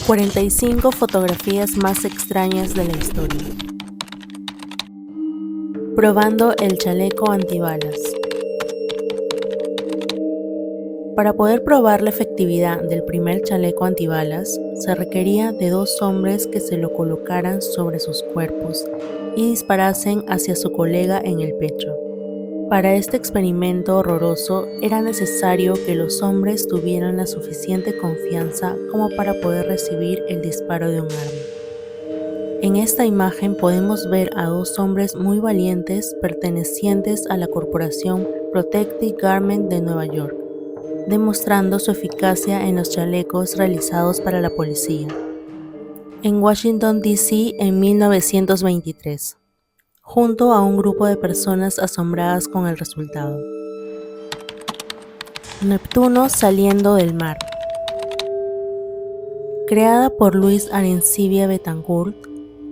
45 fotografías más extrañas de la historia. Probando el chaleco antibalas. Para poder probar la efectividad del primer chaleco antibalas, se requería de 2 hombres que se lo colocaran sobre sus cuerpos y disparasen hacia su colega en el pecho. Para este experimento horroroso era necesario que los hombres tuvieran la suficiente confianza como para poder recibir el disparo de un arma. En esta imagen podemos ver a 2 hombres muy valientes pertenecientes a la corporación Protective Garment de Nueva York, demostrando su eficacia en los chalecos realizados para la policía. En Washington, D.C. en 1923. Junto a un grupo de personas asombradas con el resultado. Neptuno saliendo del mar. Creada por Luis Arencibia Betancourt,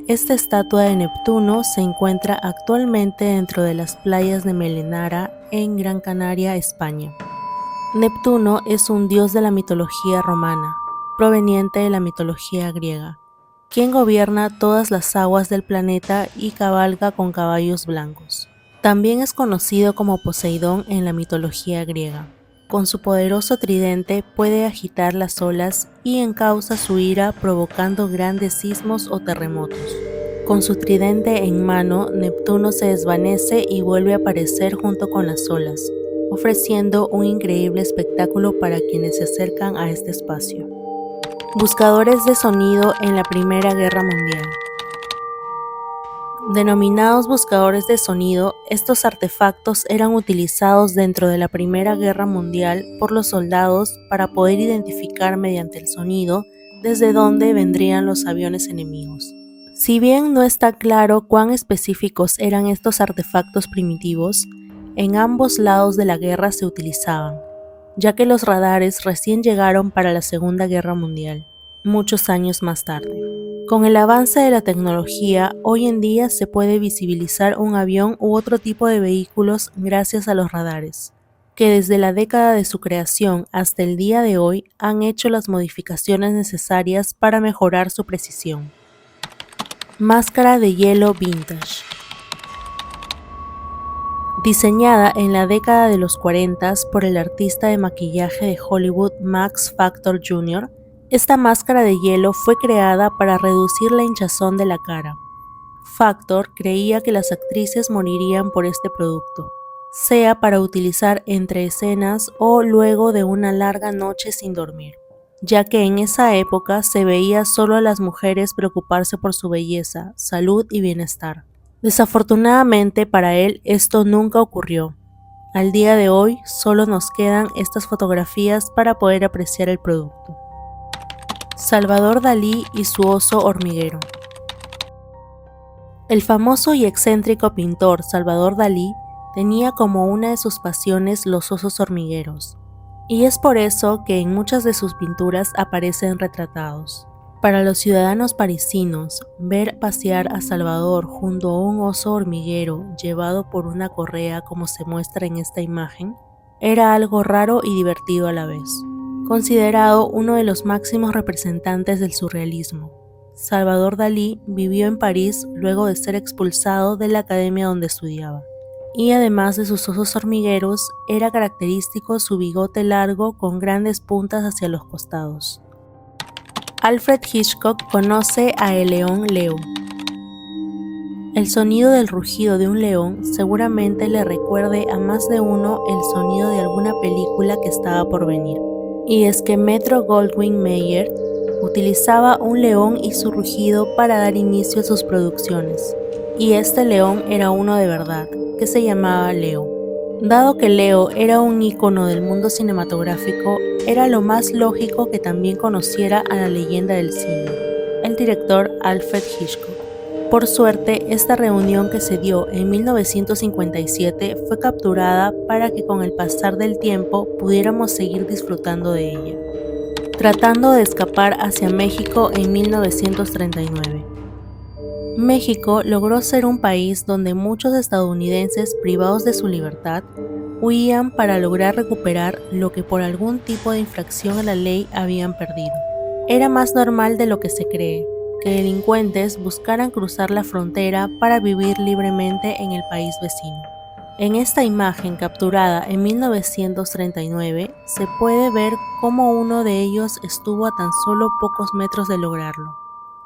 esta estatua de Neptuno se encuentra actualmente dentro de las playas de Melenara en Gran Canaria, España. Neptuno es un dios de la mitología romana, proveniente de la mitología griega, quien gobierna todas las aguas del planeta y cabalga con caballos blancos. También es conocido como Poseidón en la mitología griega. Con su poderoso tridente puede agitar las olas y encausa su ira provocando grandes sismos o terremotos. Con su tridente en mano, Neptuno se desvanece y vuelve a aparecer junto con las olas, ofreciendo un increíble espectáculo para quienes se acercan a este espacio. Buscadores de sonido en la Primera Guerra Mundial. Denominados buscadores de sonido, estos artefactos eran utilizados dentro de la Primera Guerra Mundial por los soldados para poder identificar mediante el sonido desde dónde vendrían los aviones enemigos. Si bien no está claro cuán específicos eran estos artefactos primitivos, en ambos lados de la guerra se utilizaban, ya que los radares recién llegaron para la Segunda Guerra Mundial, muchos años más tarde. Con el avance de la tecnología, hoy en día se puede visibilizar un avión u otro tipo de vehículos gracias a los radares, que desde la década de su creación hasta el día de hoy han hecho las modificaciones necesarias para mejorar su precisión. Máscara de hielo vintage. Diseñada en la década de los 40 por el artista de maquillaje de Hollywood Max Factor Jr., esta máscara de hielo fue creada para reducir la hinchazón de la cara. Factor creía que las actrices morirían por este producto, sea para utilizar entre escenas o luego de una larga noche sin dormir, ya que en esa época se veía solo a las mujeres preocuparse por su belleza, salud y bienestar. Desafortunadamente para él esto nunca ocurrió. Al día de hoy solo nos quedan estas fotografías para poder apreciar el producto. Salvador Dalí y su oso hormiguero. El famoso y excéntrico pintor Salvador Dalí tenía como una de sus pasiones los osos hormigueros, y es por eso que en muchas de sus pinturas aparecen retratados. Para los ciudadanos parisinos, ver pasear a Salvador junto a un oso hormiguero llevado por una correa como se muestra en esta imagen, era algo raro y divertido a la vez. Considerado uno de los máximos representantes del surrealismo, Salvador Dalí vivió en París luego de ser expulsado de la academia donde estudiaba. Y además de sus osos hormigueros, era característico su bigote largo con grandes puntas hacia los costados. Alfred Hitchcock conoce a el león Leo. El sonido del rugido de un león seguramente le recuerde a más de uno el sonido de alguna película que estaba por venir. Y es que Metro-Goldwyn-Mayer utilizaba un león y su rugido para dar inicio a sus producciones. Y este león era uno de verdad, que se llamaba Leo. Dado que Leo era un ícono del mundo cinematográfico, era lo más lógico que también conociera a la leyenda del cine, el director Alfred Hitchcock. Por suerte, esta reunión que se dio en 1957 fue capturada para que con el pasar del tiempo pudiéramos seguir disfrutando de ella, tratando de escapar hacia México en 1939. México logró ser un país donde muchos estadounidenses privados de su libertad huían para lograr recuperar lo que por algún tipo de infracción a la ley habían perdido. Era más normal de lo que se cree, que delincuentes buscaran cruzar la frontera para vivir libremente en el país vecino. En esta imagen capturada en 1939 se puede ver cómo uno de ellos estuvo a tan solo pocos metros de lograrlo,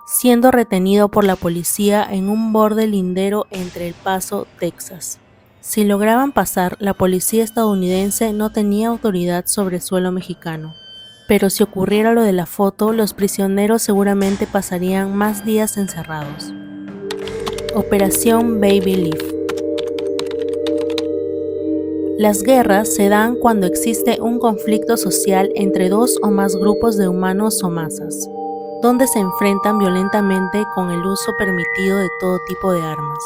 siendo retenido por la policía en un borde lindero entre El Paso, Texas. Si lograban pasar, la policía estadounidense no tenía autoridad sobre suelo mexicano. Pero si ocurriera lo de la foto, los prisioneros seguramente pasarían más días encerrados. Operación Baby Leaf. Las guerras se dan cuando existe un conflicto social entre dos o más grupos de humanos o masas, donde se enfrentan violentamente con el uso permitido de todo tipo de armas,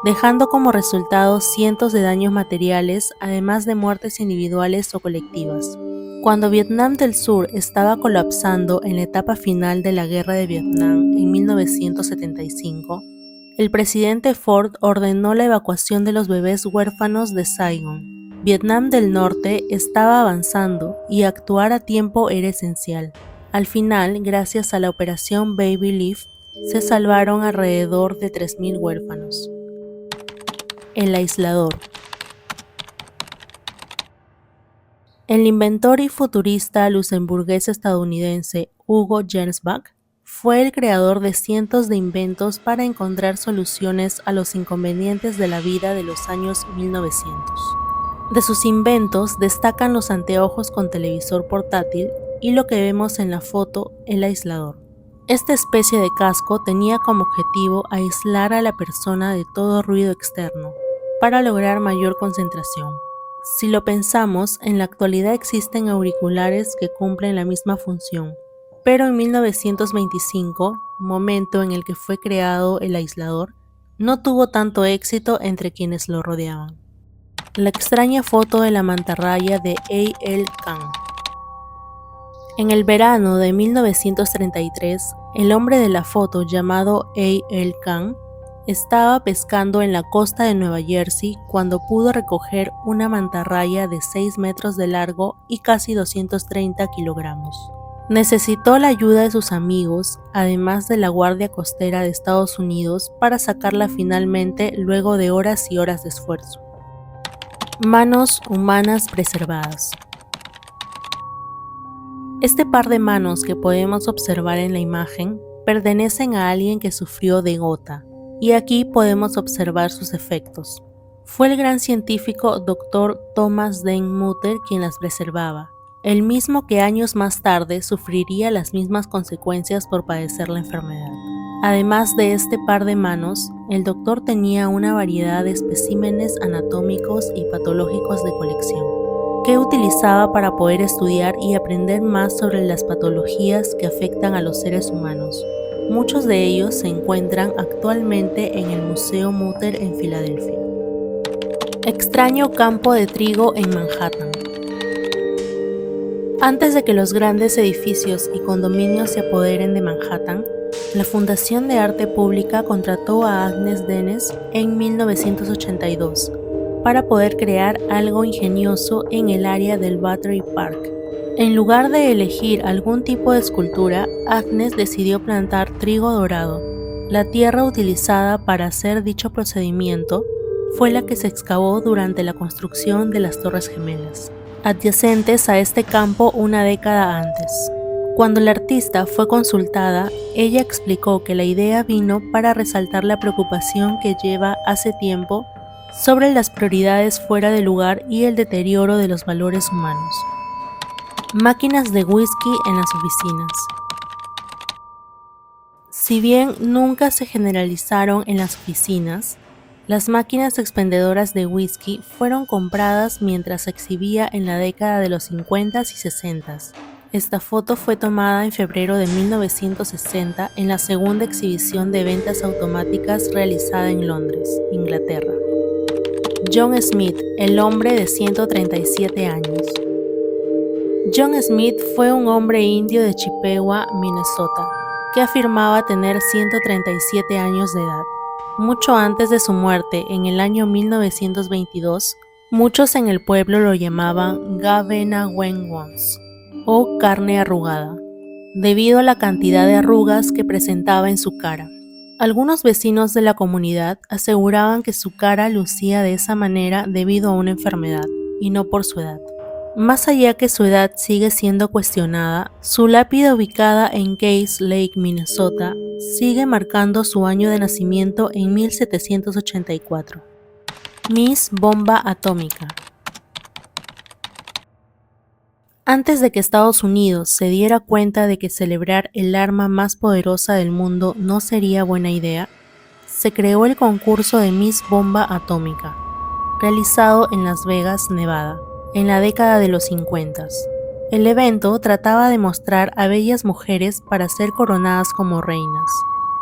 dejando como resultado cientos de daños materiales, además de muertes individuales o colectivas. Cuando Vietnam del Sur estaba colapsando en la etapa final de la Guerra de Vietnam en 1975, el presidente Ford ordenó la evacuación de los bebés huérfanos de Saigón. Vietnam del Norte estaba avanzando y actuar a tiempo era esencial. Al final, gracias a la operación Baby Leaf, se salvaron alrededor de 3.000 huérfanos. El aislador. El inventor y futurista luxemburgués estadounidense Hugo Gernsback fue el creador de cientos de inventos para encontrar soluciones a los inconvenientes de la vida de los años 1900. De sus inventos destacan los anteojos con televisor portátil y lo que vemos en la foto, el aislador. Esta especie de casco tenía como objetivo aislar a la persona de todo ruido externo, para lograr mayor concentración. Si lo pensamos, en la actualidad existen auriculares que cumplen la misma función, pero en 1925, momento en el que fue creado el aislador, no tuvo tanto éxito entre quienes lo rodeaban. La extraña foto de la mantarraya de A. L. Kang. En el verano de 1933, el hombre de la foto llamado A. L. Kang estaba pescando en la costa de Nueva Jersey cuando pudo recoger una mantarraya de 6 metros de largo y casi 230 kilogramos. Necesitó la ayuda de sus amigos, además de la Guardia Costera de Estados Unidos, para sacarla finalmente luego de horas y horas de esfuerzo. Manos humanas preservadas. Este par de manos que podemos observar en la imagen pertenecen a alguien que sufrió de gota, y aquí podemos observar sus efectos. Fue el gran científico Dr. Thomas Dane Mutter quien las preservaba, el mismo que años más tarde sufriría las mismas consecuencias por padecer la enfermedad. Además de este par de manos, el doctor tenía una variedad de especímenes anatómicos y patológicos de colección, que utilizaba para poder estudiar y aprender más sobre las patologías que afectan a los seres humanos. Muchos de ellos se encuentran actualmente en el Museo Mutter en Filadelfia. Extraño campo de trigo en Manhattan. Antes de que los grandes edificios y condominios se apoderen de Manhattan, la Fundación de Arte Pública contrató a Agnes Denes en 1982 para poder crear algo ingenioso en el área del Battery Park. En lugar de elegir algún tipo de escultura, Agnes decidió plantar trigo dorado. La tierra utilizada para hacer dicho procedimiento fue la que se excavó durante la construcción de las Torres Gemelas, adyacentes a este campo una década antes. Cuando la artista fue consultada, ella explicó que la idea vino para resaltar la preocupación que lleva hace tiempo sobre las prioridades fuera de lugar y el deterioro de los valores humanos. Máquinas de whisky en las oficinas. Si bien nunca se generalizaron en las oficinas, las máquinas expendedoras de whisky fueron compradas mientras se exhibía en la década de los 50s y 60s. Esta foto fue tomada en febrero de 1960 en la segunda exhibición de ventas automáticas realizada en Londres, Inglaterra. John Smith, el hombre de 137 años. John Smith fue un hombre indio de Chippewa, Minnesota, que afirmaba tener 137 años de edad. Mucho antes de su muerte, en el año 1922, muchos en el pueblo lo llamaban Gavena Wengwons, o carne arrugada. debido a la cantidad de arrugas que presentaba en su cara. Algunos vecinos de la comunidad aseguraban que su cara lucía de esa manera debido a una enfermedad, y no por su edad. Más allá que su edad sigue siendo cuestionada, su lápida ubicada en Case Lake, Minnesota, sigue marcando su año de nacimiento en 1784. Miss Bomba Atómica. Antes de que Estados Unidos se diera cuenta de que celebrar el arma más poderosa del mundo no sería buena idea, se creó el concurso de Miss Bomba Atómica, realizado en Las Vegas, Nevada, en la década de los 50. El evento trataba de mostrar a bellas mujeres para ser coronadas como reinas,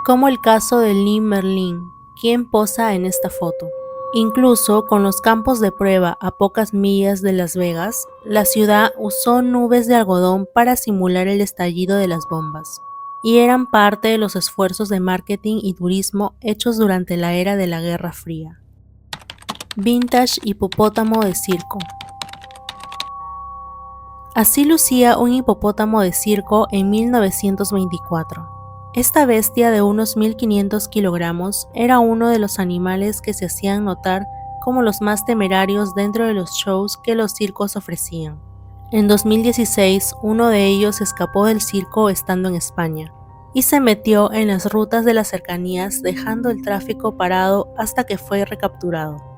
como el caso de Lynn Merlin, quien posa en esta foto. Incluso con los campos de prueba a pocas millas de Las Vegas, la ciudad usó nubes de algodón para simular el estallido de las bombas, y eran parte de los esfuerzos de marketing y turismo hechos durante la era de la Guerra Fría. Vintage hipopótamo de circo. Así lucía un hipopótamo de circo en 1924. Esta bestia de unos 1.500 kilogramos era uno de los animales que se hacían notar como los más temerarios dentro de los shows que los circos ofrecían. En 2016, uno de ellos escapó del circo estando en España y se metió en las rutas de las cercanías dejando el tráfico parado hasta que fue recapturado.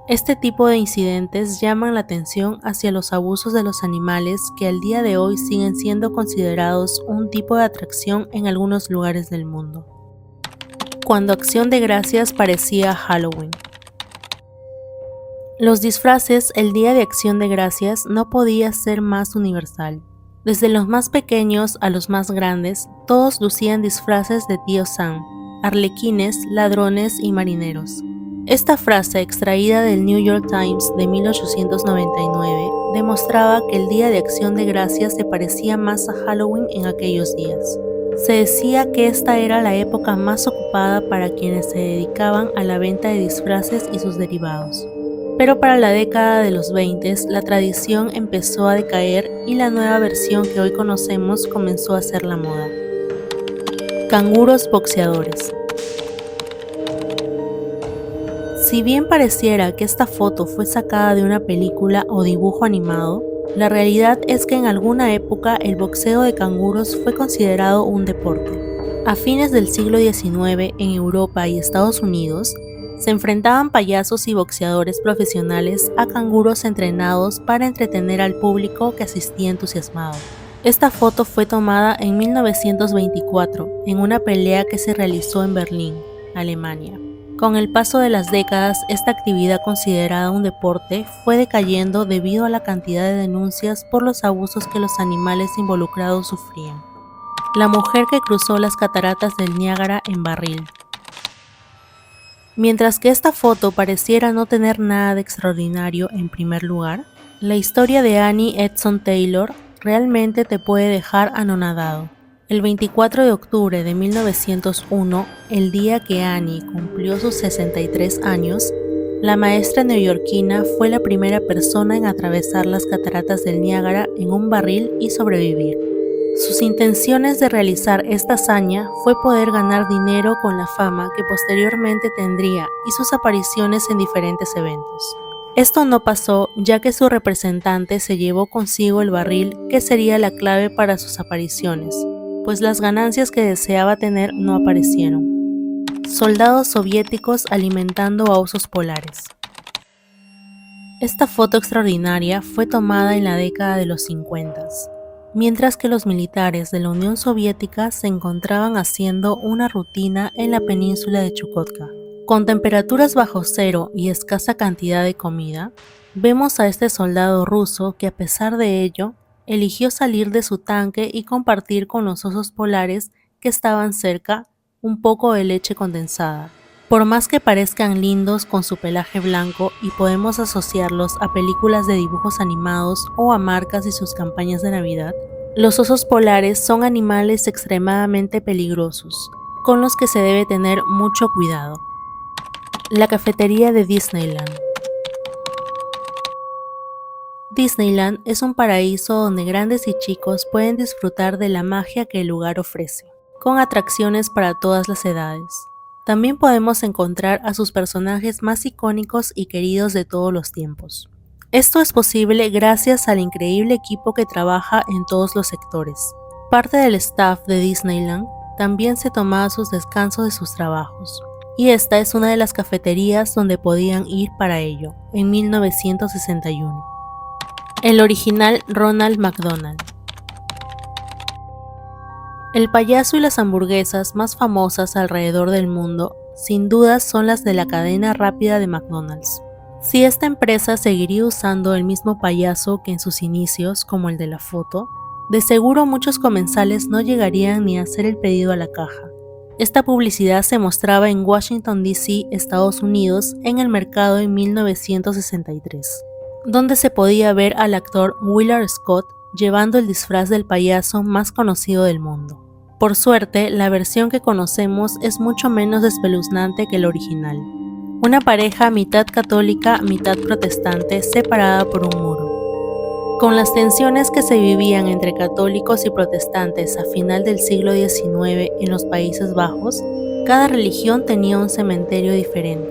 Este tipo de incidentes llaman la atención hacia los abusos de los animales que al día de hoy siguen siendo considerados un tipo de atracción en algunos lugares del mundo. Cuando Acción de Gracias parecía Halloween. Los disfraces el día de Acción de Gracias no podía ser más universal. Desde los más pequeños a los más grandes, todos lucían disfraces de Tío Sam, arlequines, ladrones y marineros. Esta frase, extraída del New York Times de 1899, demostraba que el Día de Acción de Gracias se parecía más a Halloween en aquellos días. Se decía que esta era la época más ocupada para quienes se dedicaban a la venta de disfraces y sus derivados. Pero para la década de los 20, la tradición empezó a decaer y la nueva versión que hoy conocemos comenzó a ser la moda. Canguros boxeadores. Si bien pareciera que esta foto fue sacada de una película o dibujo animado, la realidad es que en alguna época el boxeo de canguros fue considerado un deporte. A fines del siglo XIX, en Europa y Estados Unidos, se enfrentaban payasos y boxeadores profesionales a canguros entrenados para entretener al público que asistía entusiasmado. Esta foto fue tomada en 1924, en una pelea que se realizó en Berlín, Alemania. Con el paso de las décadas, esta actividad considerada un deporte fue decayendo debido a la cantidad de denuncias por los abusos que los animales involucrados sufrían. La mujer que cruzó las cataratas del Niágara en barril. Mientras que esta foto pareciera no tener nada de extraordinario en primer lugar, la historia de Annie Edson Taylor realmente te puede dejar anonadado. El 24 de octubre de 1901, el día que Annie cumplió sus 63 años, la maestra neoyorquina fue la primera persona en atravesar las cataratas del Niágara en un barril y sobrevivir. Sus intenciones de realizar esta hazaña fue poder ganar dinero con la fama que posteriormente tendría y sus apariciones en diferentes eventos. Esto no pasó ya que su representante se llevó consigo el barril que sería la clave para sus apariciones, pues las ganancias que deseaba tener no aparecieron. Soldados soviéticos alimentando a osos polares. Esta foto extraordinaria fue tomada en la década de los 50, mientras que los militares de la Unión Soviética se encontraban haciendo una rutina en la península de Chukotka. Con temperaturas bajo cero y escasa cantidad de comida, vemos a este soldado ruso que a pesar de ello, eligió salir de su tanque y compartir con los osos polares que estaban cerca un poco de leche condensada. Por más que parezcan lindos con su pelaje blanco y podemos asociarlos a películas de dibujos animados o a marcas y sus campañas de Navidad, los osos polares son animales extremadamente peligrosos, con los que se debe tener mucho cuidado. La cafetería de Disneyland. Disneyland es un paraíso donde grandes y chicos pueden disfrutar de la magia que el lugar ofrece, con atracciones para todas las edades. También podemos encontrar a sus personajes más icónicos y queridos de todos los tiempos. Esto es posible gracias al increíble equipo que trabaja en todos los sectores. Parte del staff de Disneyland también se tomaba sus descansos de sus trabajos, y esta es una de las cafeterías donde podían ir para ello, en 1961. El original Ronald McDonald. El payaso y las hamburguesas más famosas alrededor del mundo, sin duda, son las de la cadena rápida de McDonald's. Si esta empresa seguiría usando el mismo payaso que en sus inicios, como el de la foto, de seguro muchos comensales no llegarían ni a hacer el pedido a la caja. Esta publicidad se mostraba en Washington, D.C., Estados Unidos, en el mercado en 1963, donde se podía ver al actor Willard Scott llevando el disfraz del payaso más conocido del mundo. Por suerte, la versión que conocemos es mucho menos espeluznante que el original. Una pareja mitad católica, mitad protestante, separada por un muro. Con las tensiones que se vivían entre católicos y protestantes a final del siglo XIX en los Países Bajos, cada religión tenía un cementerio diferente.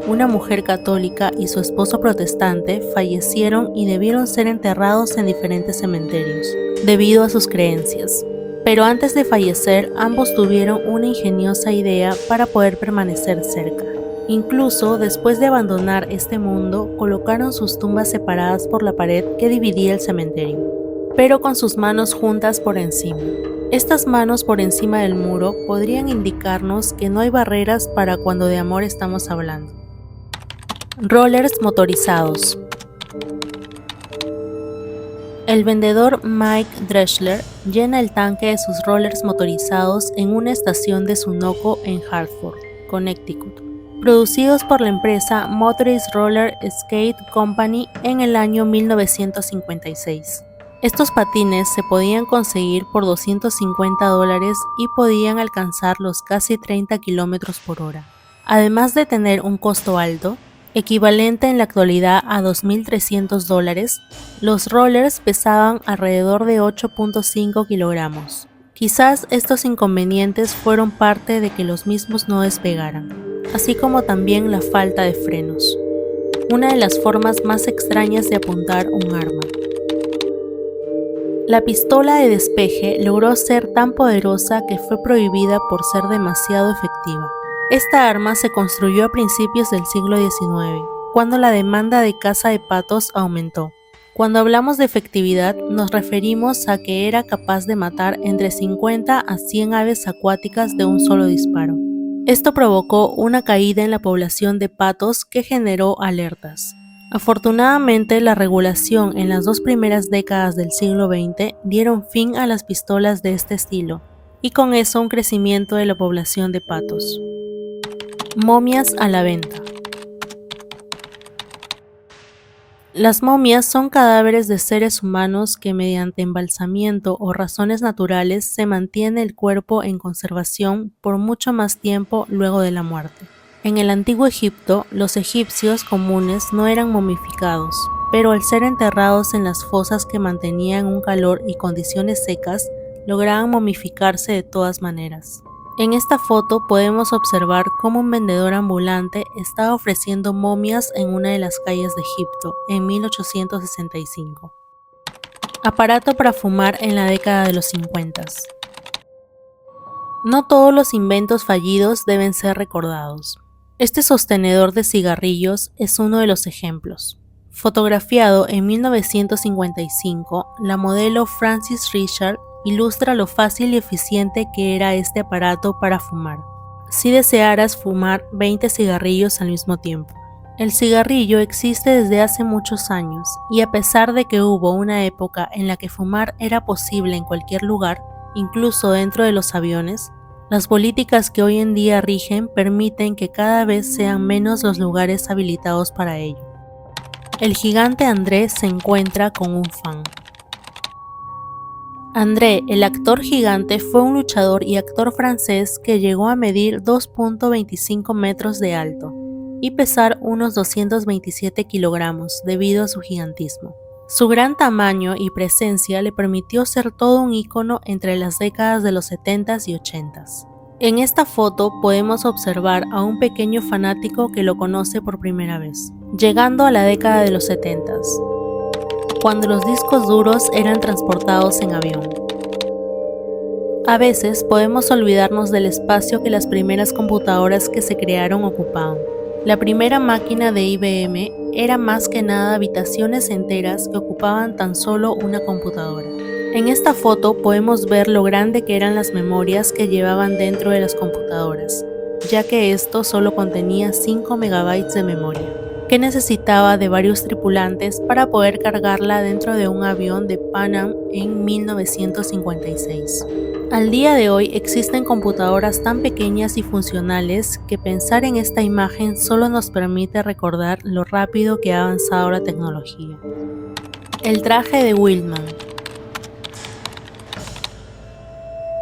Una mujer católica y su esposo protestante fallecieron y debieron ser enterrados en diferentes cementerios, debido a sus creencias. Pero antes de fallecer, ambos tuvieron una ingeniosa idea para poder permanecer cerca. Incluso después de abandonar este mundo, colocaron sus tumbas separadas por la pared que dividía el cementerio, pero con sus manos juntas por encima. Estas manos por encima del muro podrían indicarnos que no hay barreras para cuando de amor estamos hablando. Rollers motorizados. El vendedor Mike Dreschler llena el tanque de sus rollers motorizados en una estación de Sunoco en Hartford, Connecticut, producidos por la empresa Motorized Roller Skate Company en el año 1956. Estos patines se podían conseguir por $250 y podían alcanzar los casi 30 km por hora. Además de tener un costo alto, equivalente en la actualidad a $2.300, los rollers pesaban alrededor de 8.5 kilogramos. Quizás estos inconvenientes fueron parte de que los mismos no despegaran, así como también la falta de frenos, una de las formas más extrañas de apuntar un arma. La pistola de despeje logró ser tan poderosa que fue prohibida por ser demasiado efectiva. Esta arma se construyó a principios del siglo XIX, cuando la demanda de caza de patos aumentó. Cuando hablamos de efectividad, nos referimos a que era capaz de matar entre 50 a 100 aves acuáticas de un solo disparo. Esto provocó una caída en la población de patos que generó alertas. Afortunadamente, la regulación en las 2 primeras décadas del siglo XX dieron fin a las pistolas de este estilo, y con eso un crecimiento de la población de patos. Momias a la venta. Las momias son cadáveres de seres humanos que mediante embalsamiento o razones naturales se mantiene el cuerpo en conservación por mucho más tiempo luego de la muerte. En el antiguo Egipto, los egipcios comunes no eran momificados, pero al ser enterrados en las fosas que mantenían un calor y condiciones secas, lograban momificarse de todas maneras. En esta foto podemos observar cómo un vendedor ambulante estaba ofreciendo momias en una de las calles de Egipto en 1865. Aparato para fumar en la década de los 50. No todos los inventos fallidos deben ser recordados. Este sostenedor de cigarrillos es uno de los ejemplos. Fotografiado en 1955, la modelo Frances Richard ilustra lo fácil y eficiente que era este aparato para fumar, si desearas fumar 20 cigarrillos al mismo tiempo. El cigarrillo existe desde hace muchos años, y a pesar de que hubo una época en la que fumar era posible en cualquier lugar, incluso dentro de los aviones, las políticas que hoy en día rigen permiten que cada vez sean menos los lugares habilitados para ello. El gigante André se encuentra con un fan. André, el actor gigante, fue un luchador y actor francés que llegó a medir 2.25 metros de alto y pesar unos 227 kilogramos debido a su gigantismo. Su gran tamaño y presencia le permitió ser todo un ícono entre las décadas de los 70s y 80s. En esta foto podemos observar a un pequeño fanático que lo conoce por primera vez, llegando a la década de los 70s, cuando los discos duros eran transportados en avión. A veces podemos olvidarnos del espacio que las primeras computadoras que se crearon ocupaban. La primera máquina de IBM era más que nada habitaciones enteras que ocupaban tan solo una computadora. En esta foto podemos ver lo grande que eran las memorias que llevaban dentro de las computadoras, ya que esto solo contenía 5 megabytes de memoria, que necesitaba de varios tripulantes para poder cargarla dentro de un avión de Pan Am en 1956. Al día de hoy existen computadoras tan pequeñas y funcionales que pensar en esta imagen solo nos permite recordar lo rápido que ha avanzado la tecnología. El traje de Wheelman.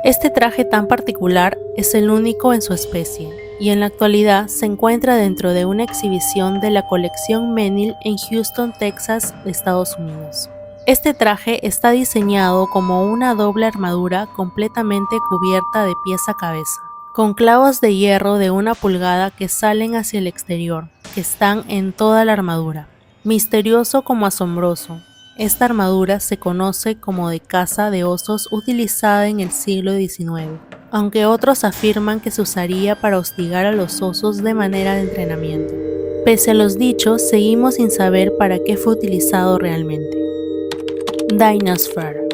Este traje tan particular es el único en su especie y en la actualidad se encuentra dentro de una exhibición de la colección Menil en Houston, Texas, Estados Unidos. Este traje está diseñado como una doble armadura completamente cubierta de pies a cabeza, con clavos de hierro de 1 pulgada que salen hacia el exterior, que están en toda la armadura. Misterioso como asombroso, esta armadura se conoce como de caza de osos utilizada en el siglo XIX, aunque otros afirman que se usaría para hostigar a los osos de manera de entrenamiento. Pese a los dichos, seguimos sin saber para qué fue utilizado realmente. Dinosphere.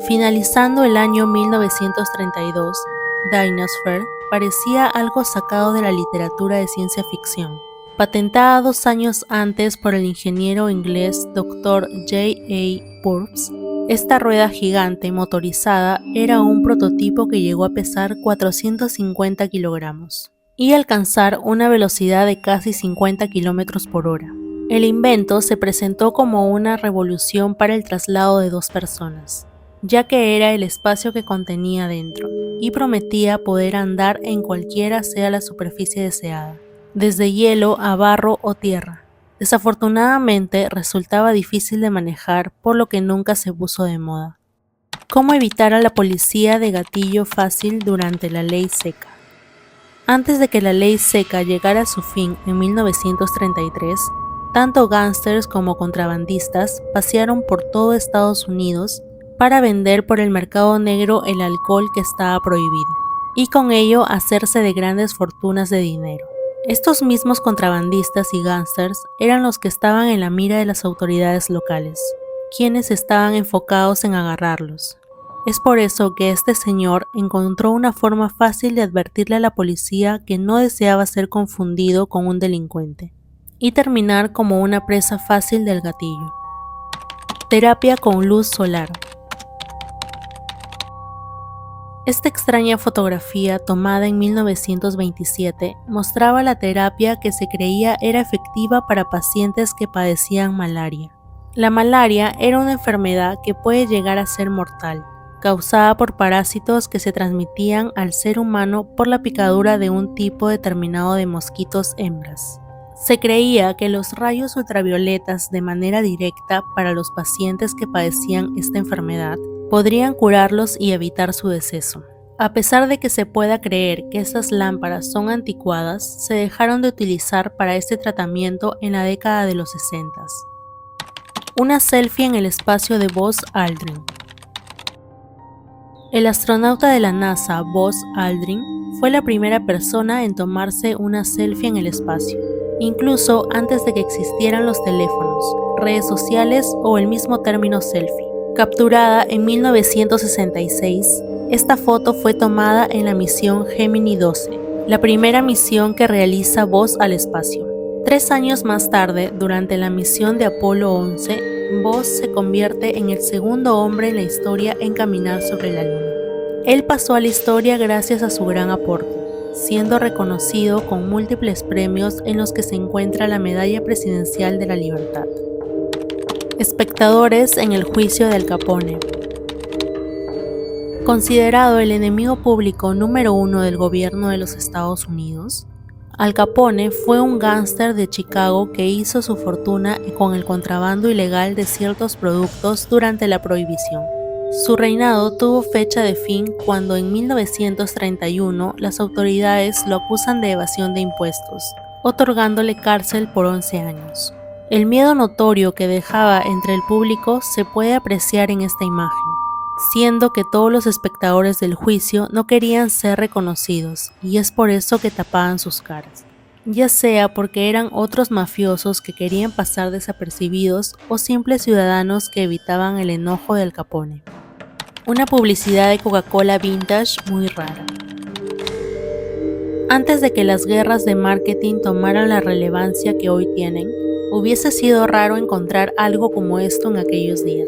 Finalizando el año 1932, Dinosphere parecía algo sacado de la literatura de ciencia ficción. Patentada 2 años antes por el ingeniero inglés Dr. J.A. Purves, esta rueda gigante motorizada era un prototipo que llegó a pesar 450 kilogramos y alcanzar una velocidad de casi 50 kilómetros por hora. El invento se presentó como una revolución para el traslado de 2 personas, ya que era el espacio que contenía dentro, y prometía poder andar en cualquiera sea la superficie deseada, desde hielo a barro o tierra. Desafortunadamente resultaba difícil de manejar, por lo que nunca se puso de moda. ¿Cómo evitar a la policía de gatillo fácil durante la ley seca? Antes de que la ley seca llegara a su fin en 1933, tanto gángsters como contrabandistas pasearon por todo Estados Unidos para vender por el mercado negro el alcohol que estaba prohibido, y con ello hacerse de grandes fortunas de dinero. Estos mismos contrabandistas y gángsters eran los que estaban en la mira de las autoridades locales, quienes estaban enfocados en agarrarlos. Es por eso que este señor encontró una forma fácil de advertirle a la policía que no deseaba ser confundido con un delincuente y terminar como una presa fácil del gatillo. Terapia con luz solar. Esta extraña fotografía, tomada en 1927, mostraba la terapia que se creía era efectiva para pacientes que padecían malaria. La malaria era una enfermedad que puede llegar a ser mortal, causada por parásitos que se transmitían al ser humano por la picadura de un tipo determinado de mosquitos hembras. Se creía que los rayos ultravioletas de manera directa para los pacientes que padecían esta enfermedad podrían curarlos y evitar su deceso. A pesar de que se pueda creer que esas lámparas son anticuadas, se dejaron de utilizar para este tratamiento en la década de los 60. Una selfie en el espacio de Buzz Aldrin. El astronauta de la NASA, Buzz Aldrin, fue la primera persona en tomarse una selfie en el espacio, incluso antes de que existieran los teléfonos, redes sociales o el mismo término selfie. Capturada en 1966, esta foto fue tomada en la misión Gemini 12, la primera misión que realiza Buzz al espacio. 3 años más tarde, durante la misión de Apolo 11, Buzz se convierte en el segundo hombre en la historia en caminar sobre la Luna. Él pasó a la historia gracias a su gran aporte, siendo reconocido con múltiples premios en los que se encuentra la Medalla Presidencial de la Libertad. Espectadores en el juicio de Al Capone. Considerado el enemigo público número 1 del gobierno de los Estados Unidos, Al Capone fue un gángster de Chicago que hizo su fortuna con el contrabando ilegal de ciertos productos durante la Prohibición. Su reinado tuvo fecha de fin cuando en 1931 las autoridades lo acusan de evasión de impuestos, otorgándole cárcel por 11 años. El miedo notorio que dejaba entre el público se puede apreciar en esta imagen, siendo que todos los espectadores del juicio no querían ser reconocidos y es por eso que tapaban sus caras, ya sea porque eran otros mafiosos que querían pasar desapercibidos o simples ciudadanos que evitaban el enojo del Capone. Una publicidad de Coca-Cola vintage muy rara. Antes de que las guerras de marketing tomaran la relevancia que hoy tienen, hubiese sido raro encontrar algo como esto en aquellos días.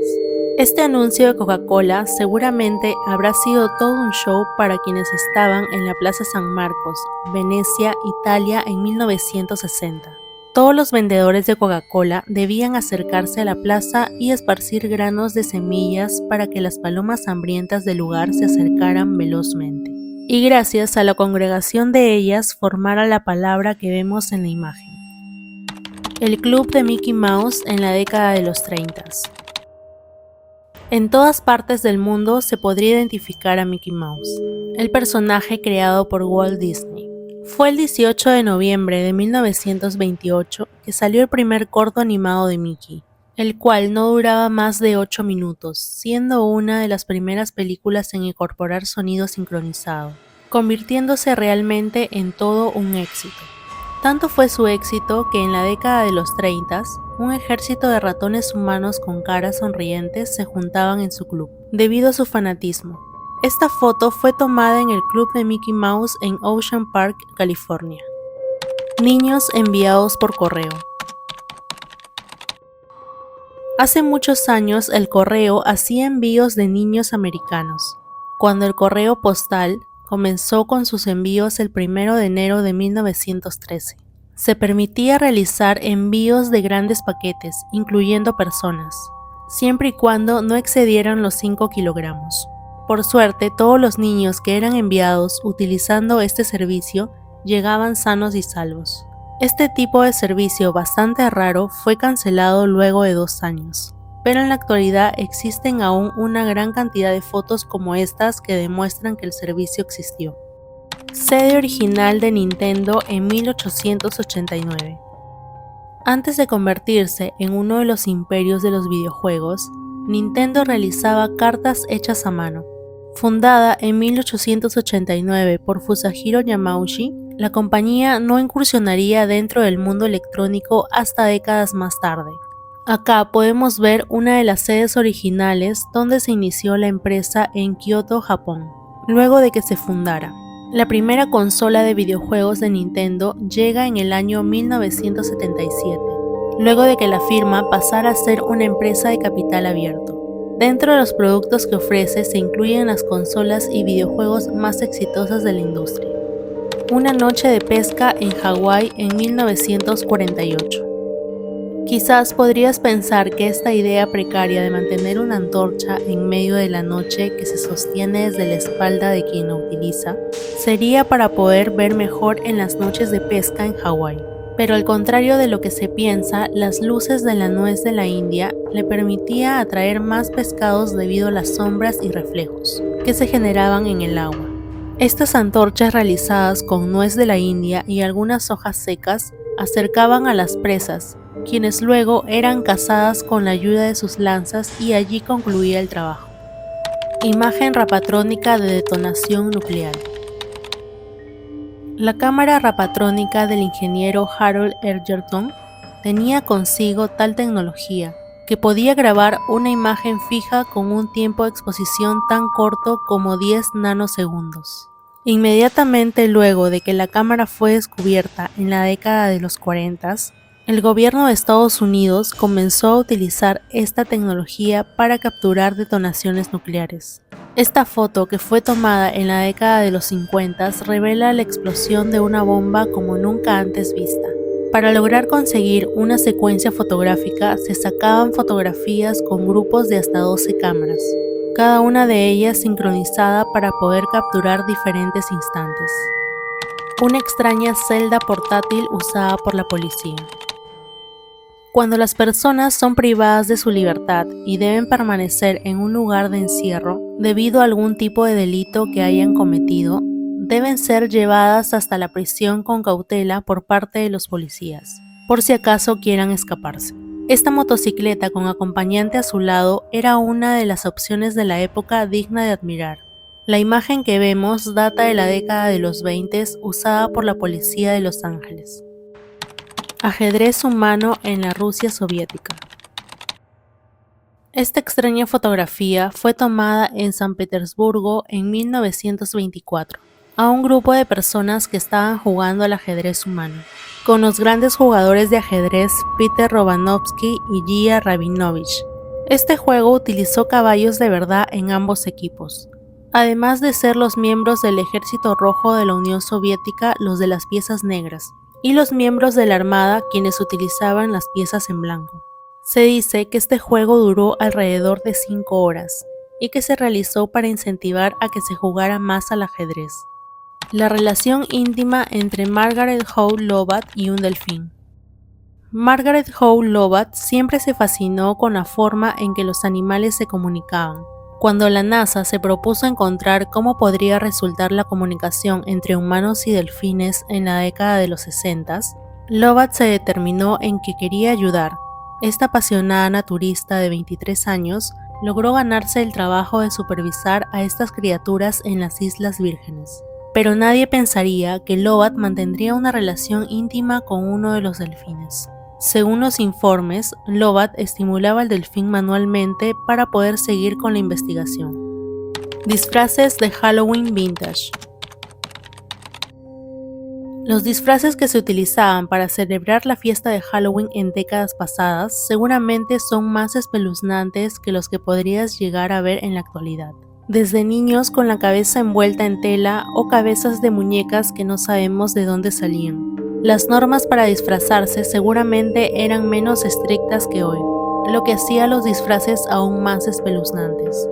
Este anuncio de Coca-Cola seguramente habrá sido todo un show para quienes estaban en la Plaza San Marcos, Venecia, Italia en 1960. Todos los vendedores de Coca-Cola debían acercarse a la plaza y esparcir granos de semillas para que las palomas hambrientas del lugar se acercaran velozmente. Y gracias a la congregación de ellas formara la palabra que vemos en la imagen. El club de Mickey Mouse en la década de los 30. En todas partes del mundo se podría identificar a Mickey Mouse, el personaje creado por Walt Disney. Fue el 18 de noviembre de 1928 que salió el primer corto animado de Mickey, el cual no duraba más de 8 minutos, siendo una de las primeras películas en incorporar sonido sincronizado, convirtiéndose realmente en todo un éxito. Tanto fue su éxito que en la década de los 30, un ejército de ratones humanos con caras sonrientes se juntaban en su club, debido a su fanatismo. Esta foto fue tomada en el club de Mickey Mouse en Ocean Park, California. Niños enviados por correo. Hace muchos años el correo hacía envíos de niños americanos. Cuando el correo postal comenzó con sus envíos el 1 de enero de 1913. Se permitía realizar envíos de grandes paquetes, incluyendo personas, siempre y cuando no excedieran los 5 kilogramos. Por suerte, todos los niños que eran enviados utilizando este servicio llegaban sanos y salvos. Este tipo de servicio bastante raro fue cancelado luego de 2 años, pero en la actualidad existen aún una gran cantidad de fotos como estas que demuestran que el servicio existió. Sede original de Nintendo en 1889. Antes de convertirse en uno de los imperios de los videojuegos, Nintendo realizaba cartas hechas a mano. Fundada en 1889 por Fusajiro Yamauchi, la compañía no incursionaría dentro del mundo electrónico hasta décadas más tarde. Acá podemos ver una de las sedes originales donde se inició la empresa en Kioto, Japón, luego de que se fundara. La primera consola de videojuegos de Nintendo llega en el año 1977, luego de que la firma pasara a ser una empresa de capital abierto. Dentro de los productos que ofrece se incluyen las consolas y videojuegos más exitosas de la industria. Una noche de pesca en Hawái en 1948. Quizás podrías pensar que esta idea precaria de mantener una antorcha en medio de la noche que se sostiene desde la espalda de quien la utiliza sería para poder ver mejor en las noches de pesca en Hawái. Pero al contrario de lo que se piensa, las luces de la nuez de la India le permitía atraer más pescados debido a las sombras y reflejos que se generaban en el agua. Estas antorchas realizadas con nuez de la India y algunas hojas secas acercaban a las presas, quienes luego eran cazadas con la ayuda de sus lanzas y allí concluía el trabajo. Imagen rapatrónica de detonación nuclear. La cámara rapatrónica del ingeniero Harold Egerton tenía consigo tal tecnología que podía grabar una imagen fija con un tiempo de exposición tan corto como 10 nanosegundos. Inmediatamente luego de que la cámara fue descubierta en la década de los 40, el gobierno de Estados Unidos comenzó a utilizar esta tecnología para capturar detonaciones nucleares. Esta foto, que fue tomada en la década de los 50, revela la explosión de una bomba como nunca antes vista. Para lograr conseguir una secuencia fotográfica, se sacaban fotografías con grupos de hasta 12 cámaras, cada una de ellas sincronizada para poder capturar diferentes instantes. una extraña celda portátil usada por la policía. Cuando las personas son privadas de su libertad y deben permanecer en un lugar de encierro debido a algún tipo de delito que hayan cometido, deben ser llevadas hasta la prisión con cautela por parte de los policías, por si acaso quieran escaparse. Esta motocicleta con acompañante a su lado era una de las opciones de la época digna de admirar. La imagen que vemos data de la década de los 20 usada por la policía de Los Ángeles. Ajedrez humano en la Rusia soviética. Esta extraña fotografía fue tomada en San Petersburgo en 1924 a un grupo de personas que estaban jugando al ajedrez humano, con los grandes jugadores de ajedrez Peter Romanovsky y Gia Rabinovich. Este juego utilizó caballos de verdad en ambos equipos, además de ser los miembros del Ejército Rojo de la Unión Soviética los de las piezas negras, y los miembros de la Armada quienes utilizaban las piezas en blanco. Se dice que este juego duró alrededor de 5 horas y que se realizó para incentivar a que se jugara más al ajedrez. La relación íntima entre Margaret Howe Lovatt y un delfín. Margaret Howe Lovatt siempre se fascinó con la forma en que los animales se comunicaban. Cuando la NASA se propuso encontrar cómo podría resultar la comunicación entre humanos y delfines en la década de los 60, Lovatt se determinó en que quería ayudar. Esta apasionada naturista de 23 años logró ganarse el trabajo de supervisar a estas criaturas en las Islas Vírgenes. Pero nadie pensaría que Lovatt mantendría una relación íntima con uno de los delfines. Según los informes, Lovatt estimulaba al delfín manualmente para poder seguir con la investigación. Disfraces de Halloween vintage. Los disfraces que se utilizaban para celebrar la fiesta de Halloween en décadas pasadas seguramente son más espeluznantes que los que podrías llegar a ver en la actualidad. Desde niños con la cabeza envuelta en tela o cabezas de muñecas que no sabemos de dónde salían. Las normas para disfrazarse seguramente eran menos estrictas que hoy, lo que hacía los disfraces aún más espeluznantes.